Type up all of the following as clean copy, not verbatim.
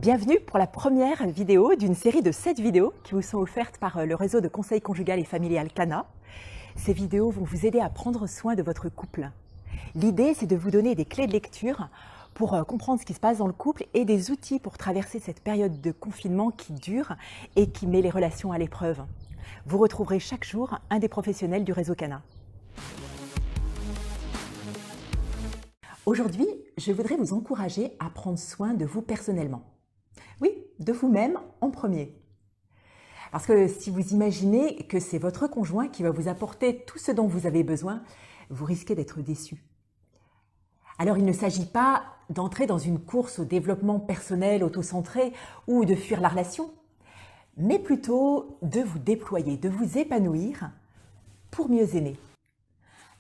Bienvenue pour la première vidéo d'une série de 7 vidéos qui vous sont offertes par le réseau de conseil conjugal et familial CANA. Ces vidéos vont vous aider à prendre soin de votre couple. L'idée, c'est de vous donner des clés de lecture pour comprendre ce qui se passe dans le couple et des outils pour traverser cette période de confinement qui dure et qui met les relations à l'épreuve. Vous retrouverez chaque jour un des professionnels du réseau CANA. Aujourd'hui, je voudrais vous encourager à prendre soin de vous personnellement. Oui, de vous-même en premier. Parce que si vous imaginez que c'est votre conjoint qui va vous apporter tout ce dont vous avez besoin, vous risquez d'être déçu. Alors il ne s'agit pas d'entrer dans une course au développement personnel auto-centré ou de fuir la relation, mais plutôt de vous déployer, de vous épanouir pour mieux aimer.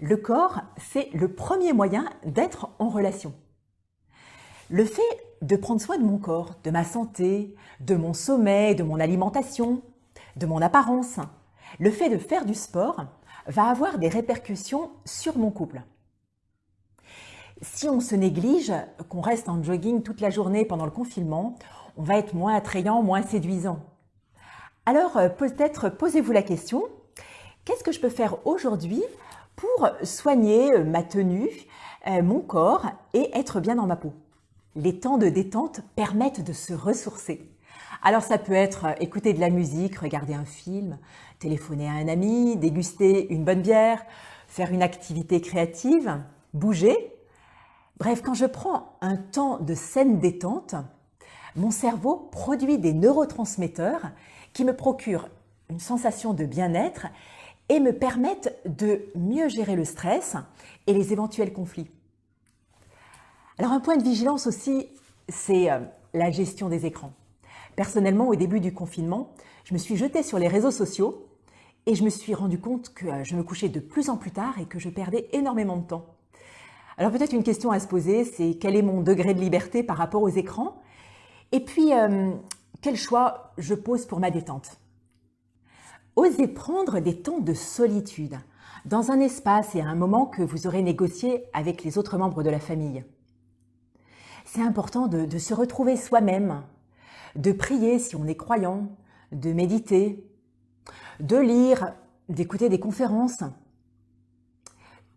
Le corps, c'est le premier moyen d'être en relation. Le fait de prendre soin de mon corps, de ma santé, de mon sommeil, de mon alimentation, de mon apparence, le fait de faire du sport va avoir des répercussions sur mon couple. Si on se néglige, qu'on reste en jogging toute la journée pendant le confinement, on va être moins attrayant, moins séduisant. Alors peut-être posez-vous la question, qu'est-ce que je peux faire aujourd'hui pour soigner ma tenue, mon corps et être bien dans ma peau? Les temps de détente permettent de se ressourcer. Alors ça peut être écouter de la musique, regarder un film, téléphoner à un ami, déguster une bonne bière, faire une activité créative, bouger. Bref, quand je prends un temps de saine détente, mon cerveau produit des neurotransmetteurs qui me procurent une sensation de bien-être et me permettent de mieux gérer le stress et les éventuels conflits. Alors un point de vigilance aussi, c'est la gestion des écrans. Personnellement, au début du confinement, je me suis jetée sur les réseaux sociaux et je me suis rendu compte que je me couchais de plus en plus tard et que je perdais énormément de temps. Alors peut-être une question à se poser, c'est quel est mon degré de liberté par rapport aux écrans? Et puis, quel choix je pose pour ma détente? Osez prendre des temps de solitude, dans un espace et à un moment que vous aurez négocié avec les autres membres de la famille. C'est important de se retrouver soi-même, de prier si on est croyant, de méditer, de lire, d'écouter des conférences.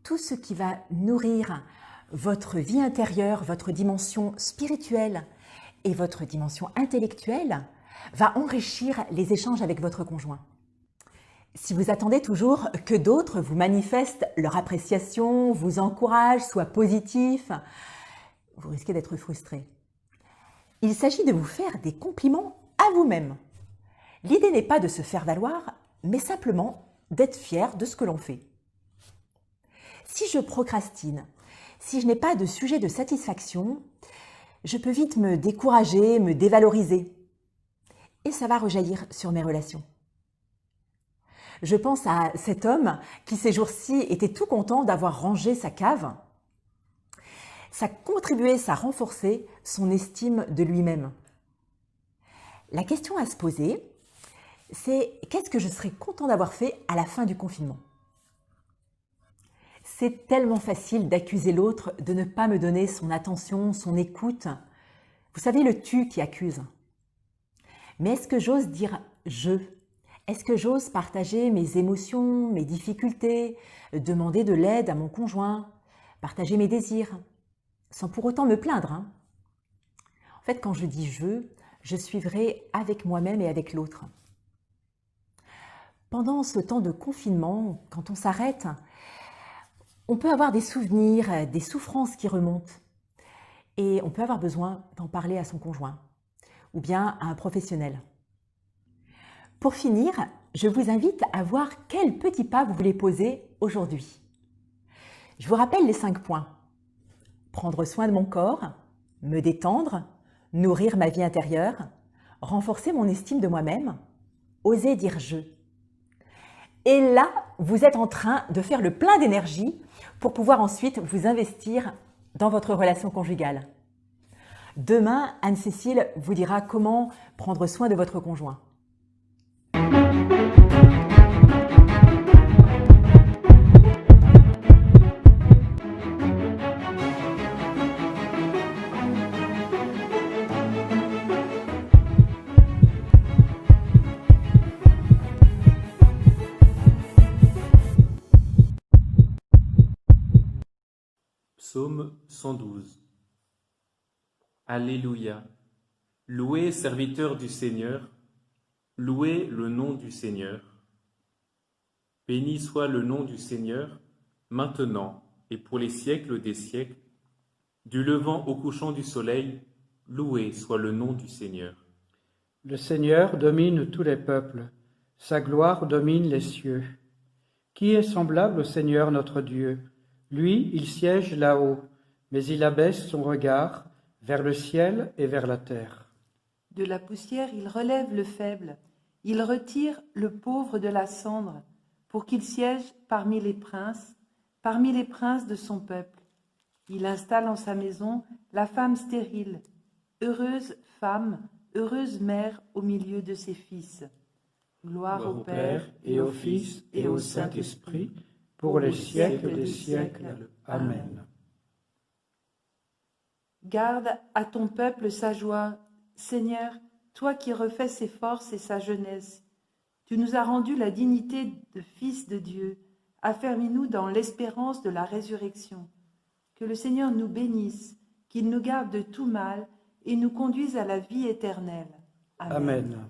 Tout ce qui va nourrir votre vie intérieure, votre dimension spirituelle et votre dimension intellectuelle va enrichir les échanges avec votre conjoint. Si vous attendez toujours que d'autres vous manifestent leur appréciation, vous encouragent, soient positifs, vous risquez d'être frustré. Il s'agit de vous faire des compliments à vous-même. L'idée n'est pas de se faire valoir, mais simplement d'être fier de ce que l'on fait. Si je procrastine, si je n'ai pas de sujet de satisfaction, je peux vite me décourager, me dévaloriser. Et ça va rejaillir sur mes relations. Je pense à cet homme qui ces jours-ci était tout content d'avoir rangé sa cave. Ça contribuait, ça renforçait son estime de lui-même. La question à se poser, c'est qu'est-ce que je serais content d'avoir fait à la fin du confinement? C'est tellement facile d'accuser l'autre de ne pas me donner son attention, son écoute. Vous savez, le tu qui accuse. Mais est-ce que j'ose dire « je » ? Est-ce que j'ose partager mes émotions, mes difficultés, demander de l'aide à mon conjoint, partager mes désirs, sans pour autant me plaindre, hein? En fait, quand je dis « je suis vrai avec moi-même et avec l'autre ». Pendant ce temps de confinement, quand on s'arrête, on peut avoir des souvenirs, des souffrances qui remontent et on peut avoir besoin d'en parler à son conjoint ou bien à un professionnel. Pour finir, je vous invite à voir quels petits pas vous voulez poser aujourd'hui. Je vous rappelle les 5 points. Prendre soin de mon corps, me détendre, nourrir ma vie intérieure, renforcer mon estime de moi-même, oser dire « je ». Et là, vous êtes en train de faire le plein d'énergie pour pouvoir ensuite vous investir dans votre relation conjugale. Demain, Anne-Cécile vous dira comment prendre soin de votre conjoint. Psaume 112. Alléluia. Louez, serviteurs du Seigneur, louez le nom du Seigneur. Béni soit le nom du Seigneur, maintenant et pour les siècles des siècles. Du levant au couchant du soleil, loué soit le nom du Seigneur. Le Seigneur domine tous les peuples, sa gloire domine les cieux. Qui est semblable au Seigneur notre Dieu? Lui, il siège là-haut, mais il abaisse son regard vers le ciel et vers la terre. De la poussière, il relève le faible, il retire le pauvre de la cendre, pour qu'il siège parmi les princes de son peuple. Il installe en sa maison la femme stérile, heureuse femme, heureuse mère au milieu de ses fils. Gloire au Père et au Fils et au Saint-Esprit, pour les siècles des siècles. Amen. Garde à ton peuple sa joie, Seigneur, toi qui refais ses forces et sa jeunesse. Tu nous as rendu la dignité de fils de Dieu. Affermis-nous dans l'espérance de la résurrection. Que le Seigneur nous bénisse, qu'il nous garde de tout mal et nous conduise à la vie éternelle. Amen.